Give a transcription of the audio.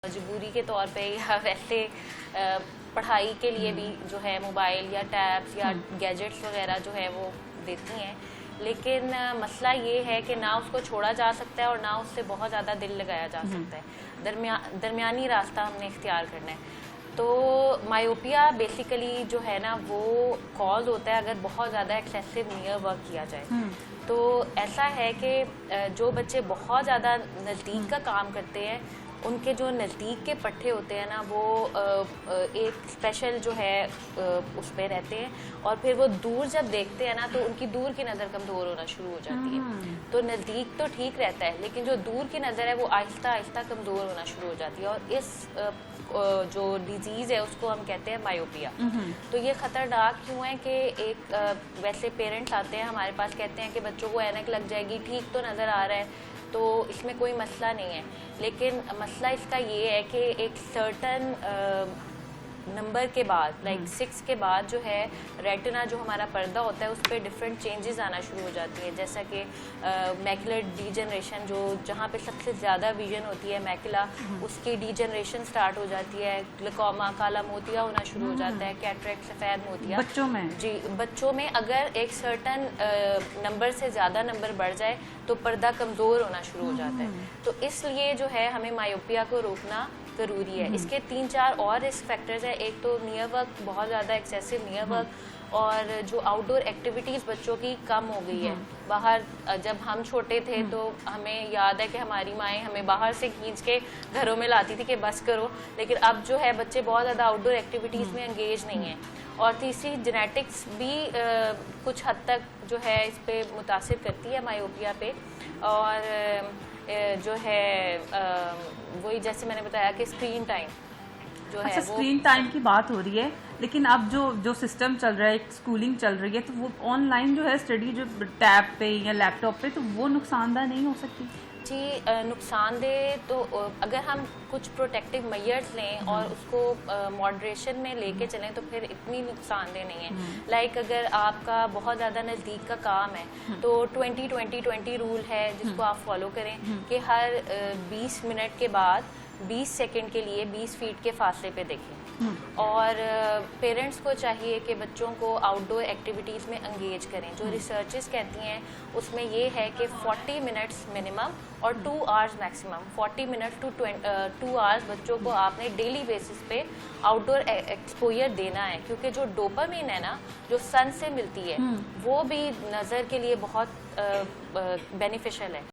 मजबूरी के तौर पे या वैसे पढ़ाई के लिए भी जो है मोबाइल या टैब्स या गैजेट्स वगैरह जो है वो देती हैं। लेकिन मसला ये है कि ना उसको छोड़ा जा सकता है और ना उससे बहुत ज़्यादा दिल लगाया जा सकता है। दरमियानी रास्ता हमने इख्तियार करना है। तो मायोपिया बेसिकली जो है ना वो कॉज होता है अगर बहुत ज़्यादा एक्सेसिव नियर वर्क किया जाए। तो ऐसा है कि जो बच्चे बहुत ज़्यादा नज़दीक का काम करते हैं उनके जो नज़दीक के पट्टे होते हैं ना वो एक स्पेशल जो है उस पर रहते हैं और फिर वो दूर जब देखते हैं ना तो उनकी दूर की नज़र कमज़ोर होना शुरू हो जाती है। तो नज़दीक तो ठीक रहता है लेकिन जो दूर की नज़र है वो आहिस्ता आहिस्ता कमज़ोर होना शुरू हो जाती है और इस जो डिजीज़ है उसको हम कहते हैं मायोपिया। तो ये ख़तरनाक क्यों है कि एक वैसे पेरेंट्स आते हैं हमारे पास कहते हैं कि बच्चों को ऐनक लग जाएगी, ठीक तो नज़र आ रहा है तो इसमें कोई मसला नहीं है। लेकिन मसला इसका ये है कि एक सर्टन नंबर के बाद लाइक 6 के बाद जो है रेटिना जो हमारा पर्दा होता है उस पर डिफरेंट चेंजेस आना शुरू हो जाती है। जैसा कि मैकुलर डीजनरेशन जो जहाँ पे सबसे ज़्यादा विजन होती है मैकुला उसकी डीजनरेशन स्टार्ट हो जाती है। ग्लूकोमा काला मोतिया होना शुरू हो जाता है, कैटरेक्ट सफ़ेद मोतिया बच्चों में। जी बच्चों में अगर एक सर्टन नंबर से ज़्यादा नंबर बढ़ जाए तो पर्दा कमज़ोर होना शुरू हो जाता है। तो इसलिए जो है हमें मायोपिया को रोकना ज़रूरी है। इसके 3-4 और रिस्क फैक्टर्स हैं। एक तो नियर वर्क, बहुत ज़्यादा एक्सेसिव नियर वर्क और जो आउटडोर एक्टिविटीज़ बच्चों की कम हो गई है। बाहर जब हम छोटे थे तो हमें याद है कि हमारी माएँ हमें बाहर से खींच के घरों में लाती थी कि बस करो, लेकिन अब जो है बच्चे बहुत ज़्यादा आउटडोर एक्टिविटीज़ में एंगेज नहीं हैं। और तीसरी जेनेटिक्स भी कुछ हद तक जो है इस पर मुतासिर करती है मायोपिया पे। और जो है वही जैसे मैंने बताया कि स्क्रीन टाइम जो है वो स्क्रीन टाइम की बात हो रही है लेकिन अब जो सिस्टम चल रहा है, एक स्कूलिंग चल रही है तो वो ऑनलाइन जो है स्टडी जो टैब पे या लैपटॉप पे तो वो नुकसानदायक नहीं हो सकती? जी नुकसानदेह तो अगर हम कुछ प्रोटेक्टिव मेजर्स लें और उसको मॉडरेशन में लेके चलें तो फिर इतनी नुकसानदेह नहीं है। लाइक अगर आपका बहुत ज़्यादा नज़दीक का काम है तो 20-20-20 रूल है जिसको आप फॉलो करें कि हर 20 मिनट के बाद 20 सेकंड के लिए 20 फीट के फासले पे देखें। और पेरेंट्स को चाहिए कि बच्चों को आउटडोर एक्टिविटीज़ में एंगेज करें। जो रिसर्चेस कहती हैं उसमें ये है कि 40 मिनट्स मिनिमम और 2 hours maximum, 40 minutes to 2 hours बच्चों को आपने डेली बेसिस पे आउटडोर एक्सपोजर देना है। क्योंकि जो डोपामिन है ना जो सन से मिलती है वो भी नज़र के लिए बहुत बेनिफिशियल है।